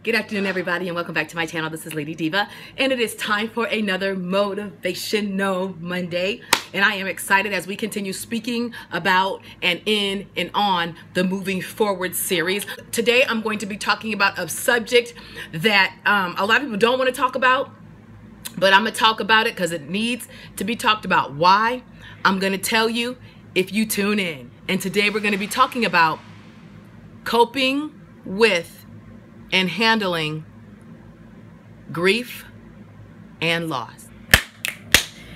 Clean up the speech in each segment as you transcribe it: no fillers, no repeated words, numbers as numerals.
Good afternoon, everybody, and welcome back to my channel. This is Lady Diva, and it is time for another Motivational Monday. And I am excited as we continue speaking about and in and on the Moving Forward series. Today, I'm going to be talking about a subject that a lot of people don't want to talk about, but I'm going to talk about it because it needs to be talked about. Why? I'm going to tell you if you tune in. And today, we're going to be talking about coping with and handling grief and loss.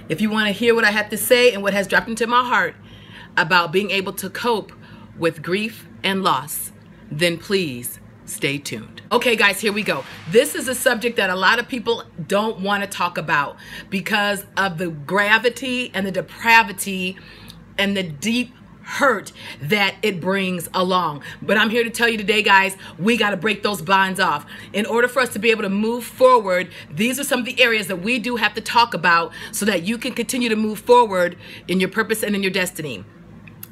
If you want to hear what I have to say and what has dropped into my heart about being able to cope with grief and loss, then please stay tuned. Okay, guys, here we go. This is a subject that a lot of people don't want to talk about because of the gravity and the depravity and the deep hurt that it brings along. But I'm here to tell you today, guys, we got to break those bonds off. In order for us to be able to move forward, these are some of the areas that we do have to talk about so that you can continue to move forward in your purpose and in your destiny.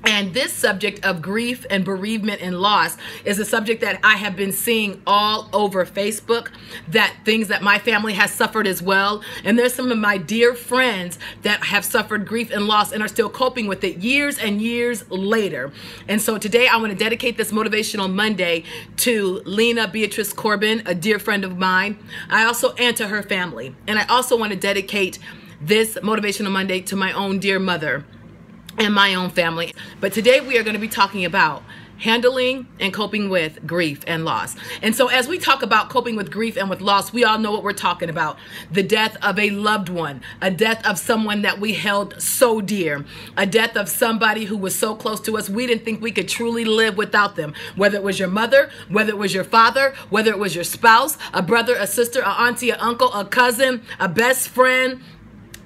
And this subject of grief and bereavement and loss is a subject that I have been seeing all over Facebook, that things that my family has suffered as well. And there's some of my dear friends that have suffered grief and loss and are still coping with it years and years later. And so today I want to dedicate this Motivational Monday to Lena Corbin, a dear friend of mine. And to her family. And I also want to dedicate this Motivational Monday to my own dear mother and my own family. But today we are going to be talking about handling and coping with grief and loss. And so as we talk about coping with grief and with loss, we all know what we're talking about. The death of a loved one, a death of someone that we held so dear, a death of somebody who was so close to us, we didn't think we could truly live without them. Whether it was your mother, whether it was your father, whether it was your spouse, a brother, a sister, a auntie, an uncle, a cousin, a best friend,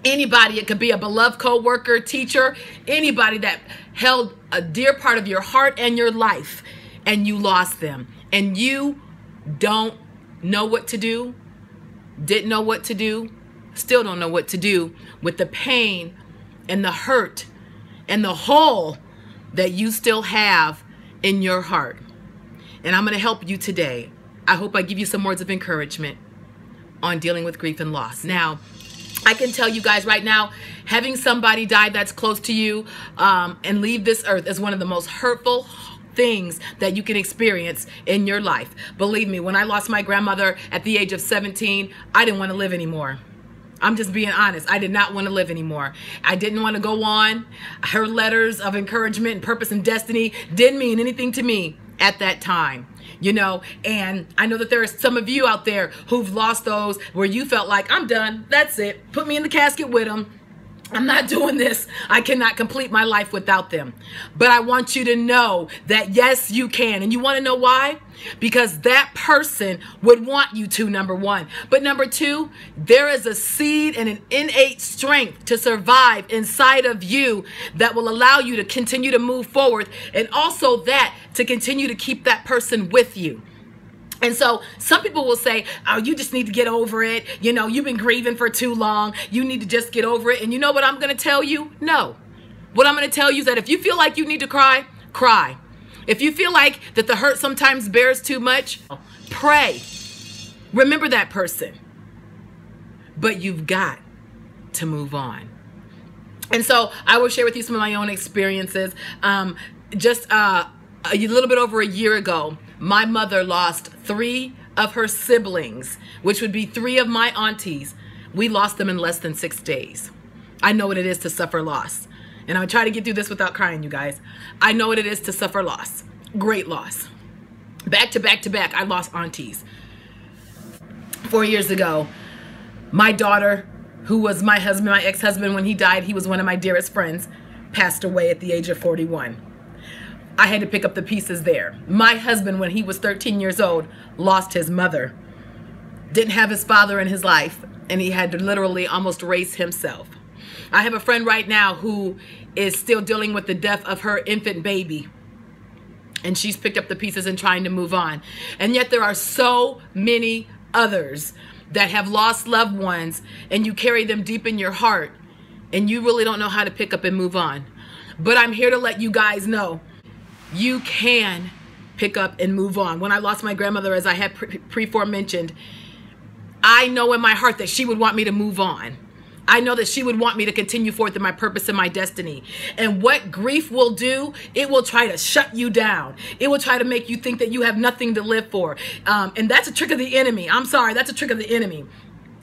anybody. It could be a beloved co-worker, teacher, anybody that held a dear part of your heart and your life, and you lost them. And you don't know what to do, didn't know what to do, still don't know what to do with the pain and the hurt and the hole that you still have in your heart. And I'm going to help you today. I hope I give you some words of encouragement on dealing with grief and loss. Now, I can tell you guys right now, having somebody die that's close to you and leave this earth is one of the most hurtful things that you can experience in your life. Believe me, when I lost my grandmother at the age of 17, I didn't want to live anymore. I'm just being honest. I did not want to live anymore. I didn't want to go on. Her letters of encouragement and purpose and destiny didn't mean anything to me at that time. You know, and I know that there are some of you out there who've lost those where you felt like, I'm done. That's it. Put me in the casket with them. I'm not doing this. I cannot complete my life without them. But I want you to know that yes, you can. And you want to know why? Because that person would want you to, number one. But number two, there is a seed and an innate strength to survive inside of you that will allow you to continue to move forward, and also that to continue to keep that person with you. And so some people will say, oh, you just need to get over it. You know, you've been grieving for too long. You need to just get over it. And you know what I'm going to tell you? No. What I'm going to tell you is that if you feel like you need to cry, cry. If you feel like that the hurt sometimes bears too much, pray. Remember that person. But you've got to move on. And so I will share with you some of my own experiences. Just a little bit over a year ago, my mother lost 3 of her siblings, which would be 3 of my aunties. We lost them in less than 6 days. I know what it is to suffer loss. And I'll try to get through this without crying, you guys. I know what it is to suffer loss. Great loss. Back to back to back, I lost aunties. 4 years ago, my daughter, who was my husband, my ex-husband, when he died, he was one of my dearest friends, passed away at the age of 41. I had to pick up the pieces there. My husband, when he was 13 years old, lost his mother. Didn't have his father in his life, and he had to literally almost raise himself. I have a friend right now who is still dealing with the death of her infant baby. And she's picked up the pieces and trying to move on. And yet there are so many others that have lost loved ones, and you carry them deep in your heart, and you really don't know how to pick up and move on. But I'm here to let you guys know you can pick up and move on. When I lost my grandmother, as I had before mentioned, I know in my heart that she would want me to move on. I know that she would want me to continue forth in my purpose and my destiny. And what grief will do, it will try to shut you down. It will try to make you think that you have nothing to live for. And that's a trick of the enemy. I'm sorry, that's a trick of the enemy.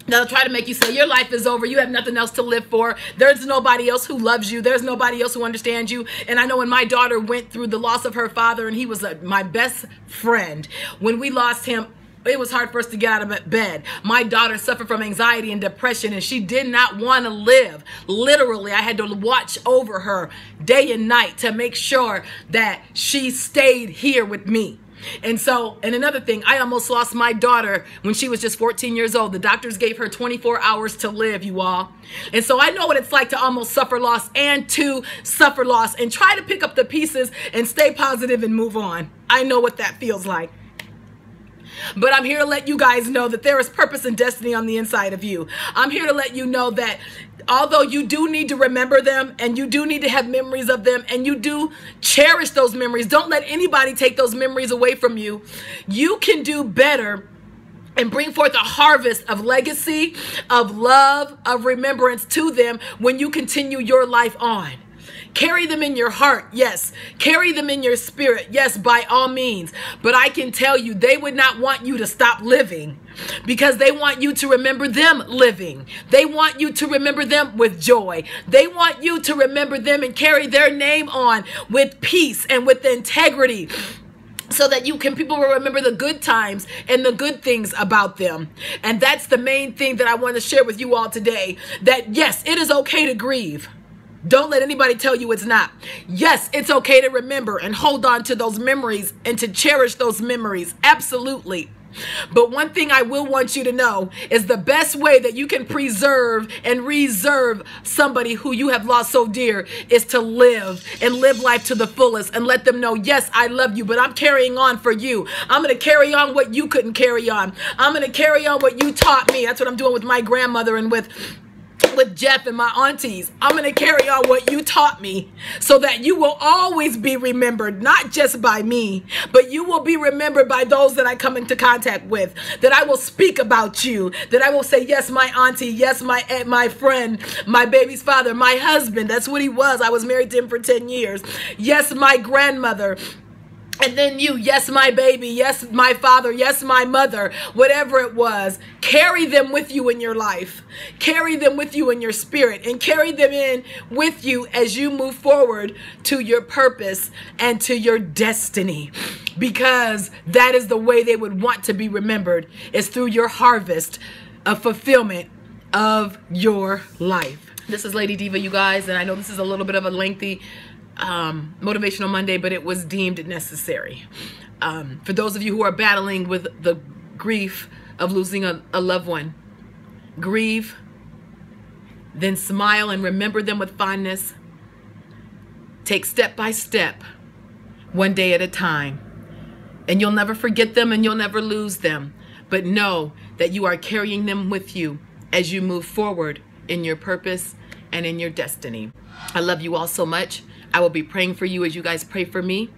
They'll try to make you say your life is over. You have nothing else to live for. There's nobody else who loves you. There's nobody else who understands you. And I know when my daughter went through the loss of her father, and he was my best friend, when we lost him, it was hard for us to get out of bed. My daughter suffered from anxiety and depression, and she did not want to live. Literally, I had to watch over her day and night to make sure that she stayed here with me. And another thing, I almost lost my daughter when she was just 14 years old. The doctors gave her 24 hours to live, you all. And so I know what it's like to almost suffer loss and to suffer loss and try to pick up the pieces and stay positive and move on. I know what that feels like. But I'm here to let you guys know that there is purpose and destiny on the inside of you. I'm here to let you know that although you do need to remember them and you do need to have memories of them and you do cherish those memories, don't let anybody take those memories away from you. You can do better and bring forth a harvest of legacy, of love, of remembrance to them when you continue your life on. Carry them in your heart, yes. Carry them in your spirit, yes, by all means. But I can tell you, they would not want you to stop living because they want you to remember them living. They want you to remember them with joy. They want you to remember them and carry their name on with peace and with integrity, so that people will remember the good times and the good things about them. And that's the main thing that I want to share with you all today, that yes, it is okay to grieve. Don't let anybody tell you it's not. Yes, it's okay to remember and hold on to those memories and to cherish those memories. Absolutely. But one thing I will want you to know is the best way that you can preserve and reserve somebody who you have lost so dear is to live and live life to the fullest and let them know, yes, I love you, but I'm carrying on for you. I'm going to carry on what you couldn't carry on. I'm going to carry on what you taught me. That's what I'm doing with my grandmother and with Jeff and my aunties. I'm going to carry on what you taught me so that you will always be remembered, not just by me, but you will be remembered by those that I come into contact with, that I will speak about you, that I will say, yes, my auntie, yes, my friend, my baby's father, my husband. That's what he was. I was married to him for 10 years. Yes, my grandmother. And then you, yes, my baby, yes, my father, yes, my mother, whatever it was, carry them with you in your life. Carry them with you in your spirit and carry them in with you as you move forward to your purpose and to your destiny. Because that is the way they would want to be remembered, is through your harvest of fulfillment of your life. This is Lady Diva, you guys, and I know this is a little bit of a lengthy Motivational Monday, but it was deemed necessary. For those of you who are battling with the grief of losing a loved one, grieve, then smile and remember them with fondness. Take step by step, one day at a time. And you'll never forget them and you'll never lose them. But know that you are carrying them with you as you move forward in your purpose and in your destiny. I love you all so much. I will be praying for you as you guys pray for me.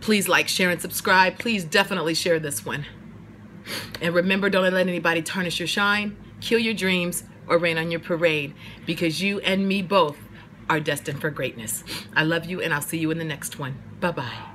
Please like, share, and subscribe. Please definitely share this one. And remember, don't let anybody tarnish your shine, kill your dreams, or rain on your parade, because you and me both are destined for greatness. I love you, and I'll see you in the next one. Bye-bye.